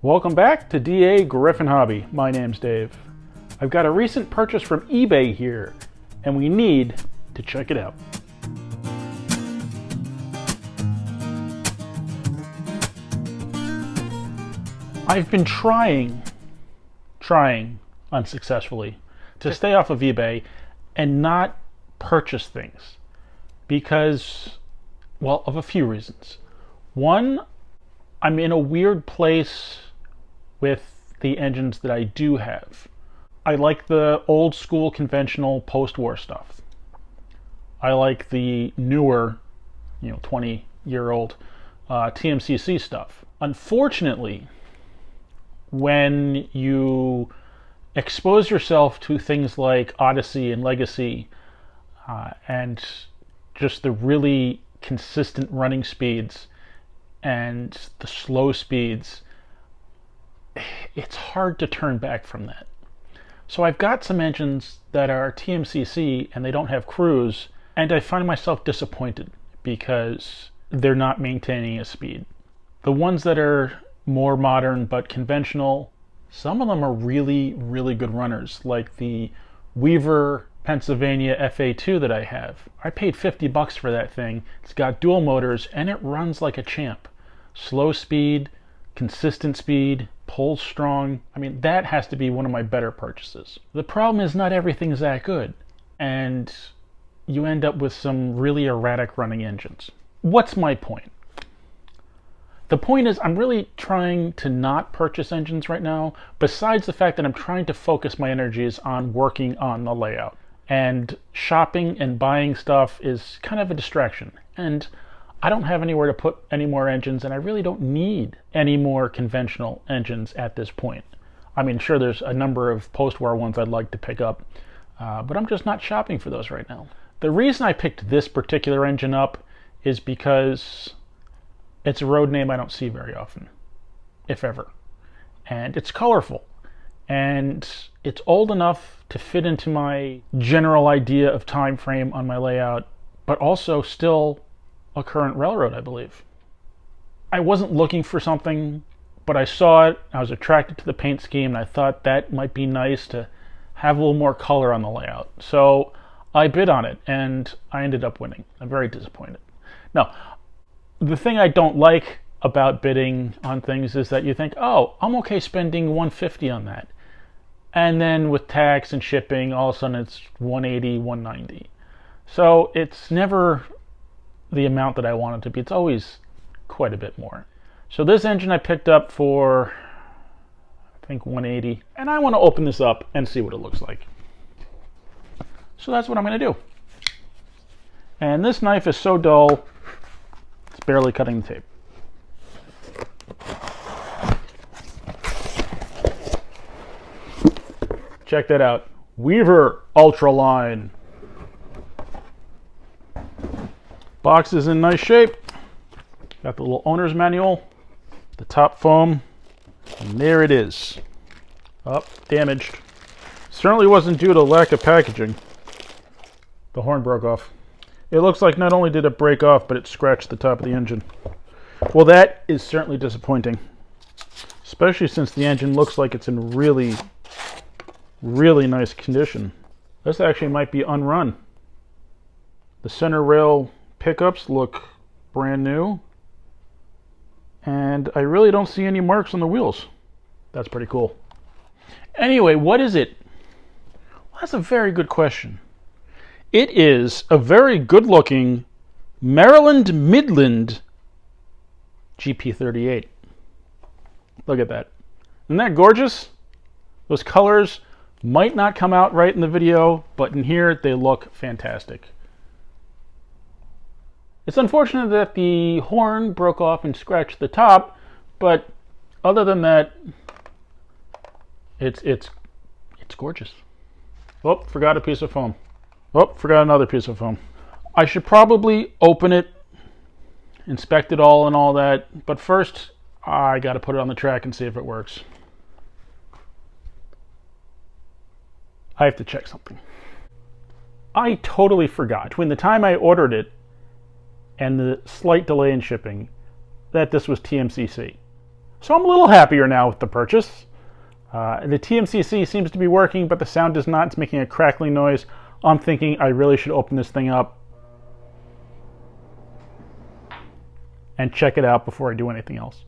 Welcome back to DAGryffyn Hobby. My name's Dave. I've got a recent purchase from eBay here, and we need to check it out. I've been trying unsuccessfully to stay off of eBay and not purchase things because, well, of a few reasons. One, I'm in a weird place with the engines that I do have. I like the old school conventional post-war stuff. I like the newer, 20-year-old TMCC stuff. Unfortunately, when you expose yourself to things like Odyssey and Legacy and just the really consistent running speeds and the slow speeds, it's hard to turn back from that. So I've got some engines that are TMCC and they don't have cruise, and I find myself disappointed because they're not maintaining a speed. The ones that are more modern but conventional, some of them are really, really good runners, like the Weaver Pennsylvania FA2 that I have. I paid $50 for that thing. It's got dual motors and it runs like a champ. Slow speed, consistent speed, pulls strong. I mean, that has to be one of my better purchases. The problem is not everything's that good, and you end up with some really erratic running engines. What's my point? The point is I'm really trying to not purchase engines right now, besides the fact that I'm trying to focus my energies on working on the layout. And shopping and buying stuff is kind of a distraction. And I don't have anywhere to put any more engines, and I really don't need any more conventional engines at this point. I mean, sure, there's a number of post-war ones I'd like to pick up, but I'm just not shopping for those right now. The reason I picked this particular engine up is because it's a road name I don't see very often, if ever. And it's colorful, and it's old enough to fit into my general idea of time frame on my layout, but also still a current railroad, I believe. I wasn't looking for something, but I saw it, I was attracted to the paint scheme, and I thought that might be nice to have a little more color on the layout. So I bid on it, and I ended up winning. I'm very disappointed. Now, the thing I don't like about bidding on things is that you think, oh, I'm okay spending $150 on that. And then with tax and shipping, all of a sudden it's $180, $190. So it's never the amount that I want it to be. It's always quite a bit more. So this engine I picked up for, I think, $180. And I want to open this up and see what it looks like. So that's what I'm going to do. And this knife is so dull, it's barely cutting the tape. Check that out. Weaver Ultraline. Box is in nice shape. Got the little owner's manual, the top foam, and there it is. Oh, damaged. Certainly wasn't due to lack of packaging. The horn broke off. It looks like not only did it break off, but it scratched the top of the engine. Well, that is certainly disappointing, especially since the engine looks like it's in really, really nice condition. This actually might be unrun. The center rail pickups look brand new, and I really don't see any marks on the wheels. That's pretty cool. Anyway, what is it? Well, that's a very good question. It is a very good-looking Maryland Midland GP38. Look at that. Isn't that gorgeous? Those colors might not come out right in the video, but in here they look fantastic. It's unfortunate that the horn broke off and scratched the top, but other than that, it's gorgeous. Oh, forgot a piece of foam. Oh, forgot another piece of foam. I should probably open it, inspect it all and all that, but first I got to put it on the track and see if it works. I have to check something. I totally forgot, between the time I ordered it and the slight delay in shipping, that this was TMCC. So I'm a little happier now with the purchase. The TMCC seems to be working, but the sound does not. It's making a crackling noise. I'm thinking I really should open this thing up and check it out before I do anything else.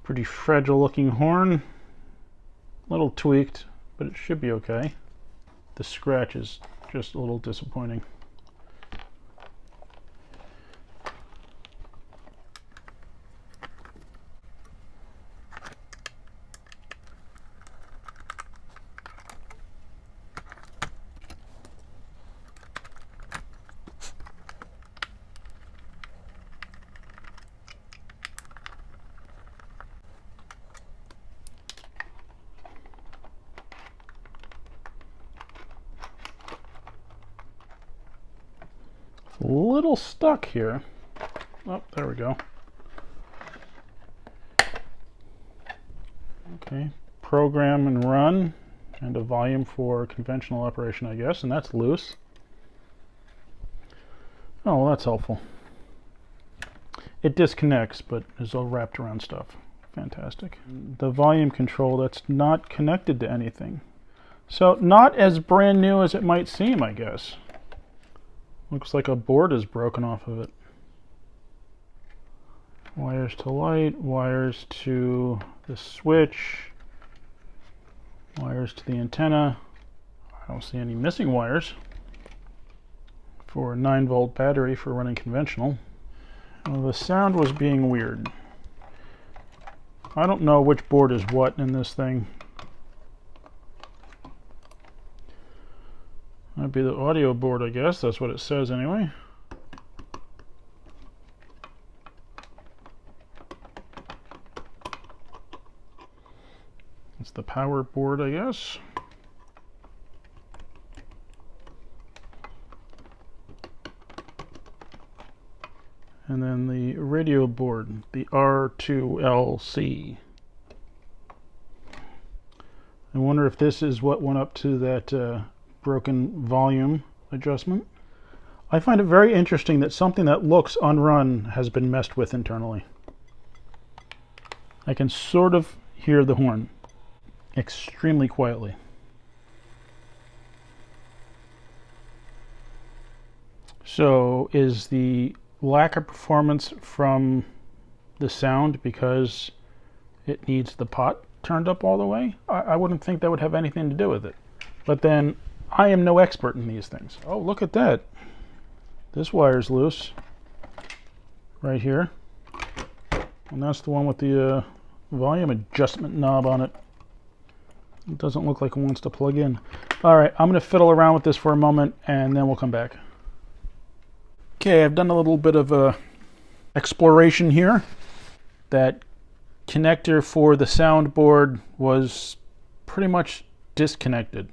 Pretty fragile looking horn. A little tweaked, but it should be okay. The scratch is just a little disappointing. A little stuck here. Oh, there we go. Okay, program and run, and a volume for conventional operation, I guess, and that's loose. Oh, well, that's helpful. It disconnects, but is all wrapped around stuff. Fantastic. The volume control, that's not connected to anything. So not as brand new as it might seem, I guess. Looks like a board is broken off of it. Wires to light, wires to the switch, wires to the antenna. I don't see any missing wires for a 9-volt battery for running conventional. Well, the sound was being weird. I don't know which board is what in this thing. Might be the audio board, I guess. That's what it says anyway. It's the power board, I guess. And then the radio board, the R2LC. I wonder if this is what went up to that broken volume adjustment. I find it very interesting that something that looks unrun has been messed with internally. I can sort of hear the horn extremely quietly. So is the lack of performance from the sound because it needs the pot turned up all the way? I wouldn't think that would have anything to do with it. But then I am no expert in these things. Oh, look at that. This wire's loose right here. And that's the one with the volume adjustment knob on it. It doesn't look like it wants to plug in. All right, I'm going to fiddle around with this for a moment and then we'll come back. Okay, I've done a little bit of exploration here. That connector for the soundboard was pretty much disconnected.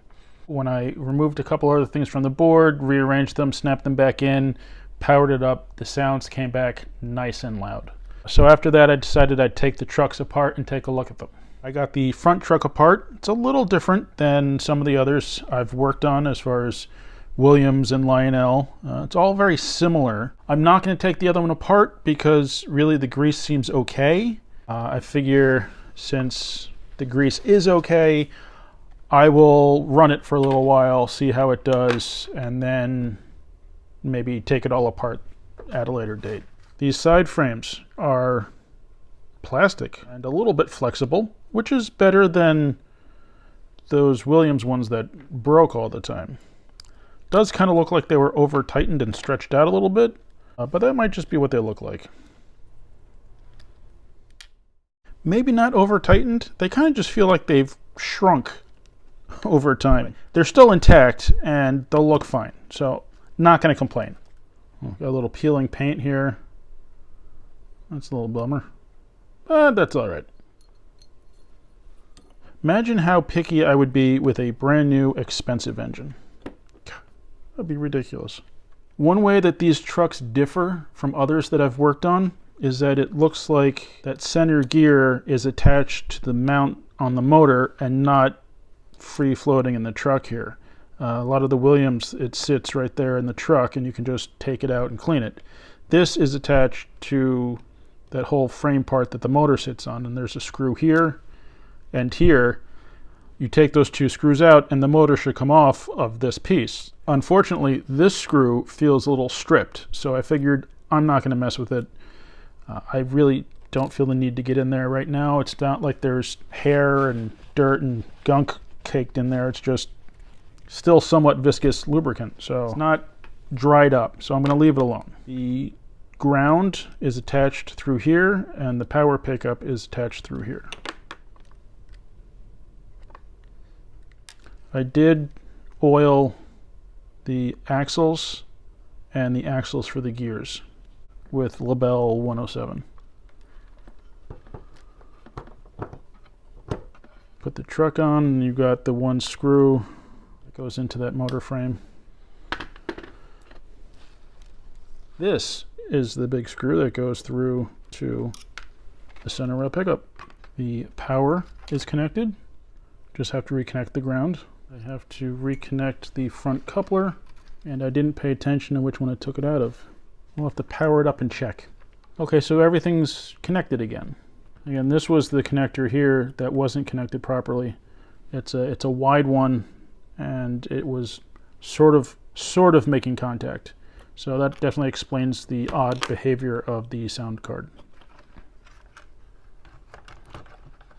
When I removed a couple other things from the board, rearranged them, snapped them back in, powered it up, the sounds came back nice and loud. So after that, I decided I'd take the trucks apart and take a look at them. I got the front truck apart. It's a little different than some of the others I've worked on as far as Williams and Lionel. It's all very similar. I'm not going to take the other one apart because really the grease seems okay. I figure since the grease is okay, I will run it for a little while, see how it does, and then maybe take it all apart at a later date. These side frames are plastic and a little bit flexible, which is better than those Williams ones that broke all the time. Does kind of look like they were over tightened and stretched out a little bit, but that might just be what they look like. Maybe not over tightened. They kind of just feel like they've shrunk over time. They're still intact and they'll look fine, so not going to complain. Got a little peeling paint here. That's a little bummer, but that's all right. Imagine how picky I would be with a brand new expensive engine. That'd be ridiculous. One way that these trucks differ from others that I've worked on is that it looks like that center gear is attached to the mount on the motor and not free floating in the truck here. A lot of the Williams, it sits right there in the truck and you can just take it out and clean it. This is attached to that whole frame part that the motor sits on, and there's a screw here and here. You take those two screws out and the motor should come off of this piece. Unfortunately, this screw feels a little stripped, so I figured I'm not going to mess with it. I really don't feel the need to get in there right now. It's not like there's hair and dirt and gunk caked in there. It's just still somewhat viscous lubricant, so it's not dried up, so I'm going to leave it alone. The ground is attached through here and the power pickup is attached through here. I did oil the axles and the axles for the gears with Labelle 107. Put the truck on and you've got the one screw that goes into that motor frame. This is the big screw that goes through to the center rail pickup. The power is connected. Just have to reconnect the ground. I have to reconnect the front coupler, and I didn't pay attention to which one I took it out of. We'll have to power it up and check. Okay, so everything's connected again. Again, this was the connector here that wasn't connected properly. It's a wide one, and it was sort of making contact. So that definitely explains the odd behavior of the sound card.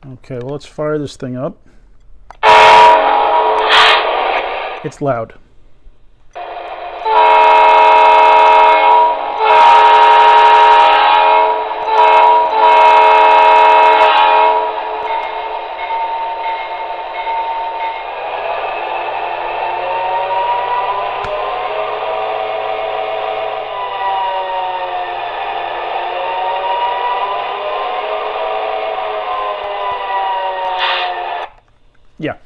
Okay, well, let's fire this thing up. It's loud. Yeah.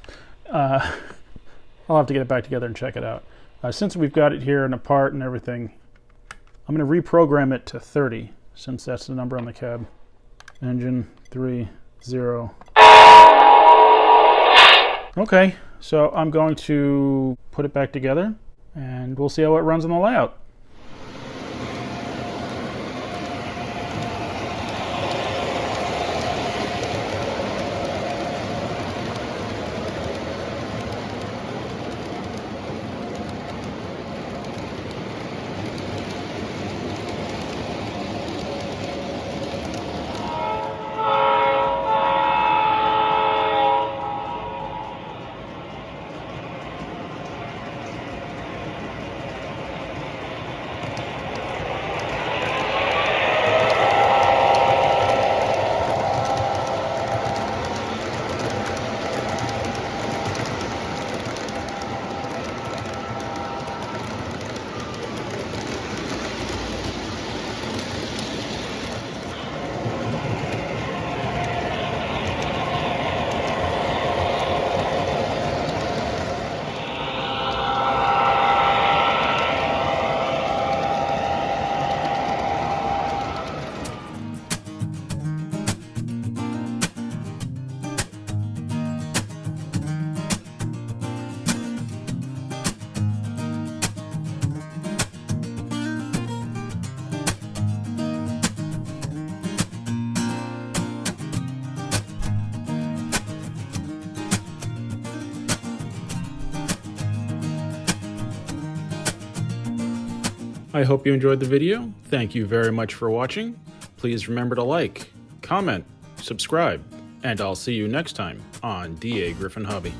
I'll have to get it back together and check it out. Since we've got it here and apart and everything, I'm going to reprogram it to 30, since that's the number on the cab. Engine 30. Okay, so I'm going to put it back together and we'll see how it runs on the layout. I hope you enjoyed the video. Thank you very much for watching. Please remember to like, comment, subscribe, and I'll see you next time on DAGryffyn Hobby.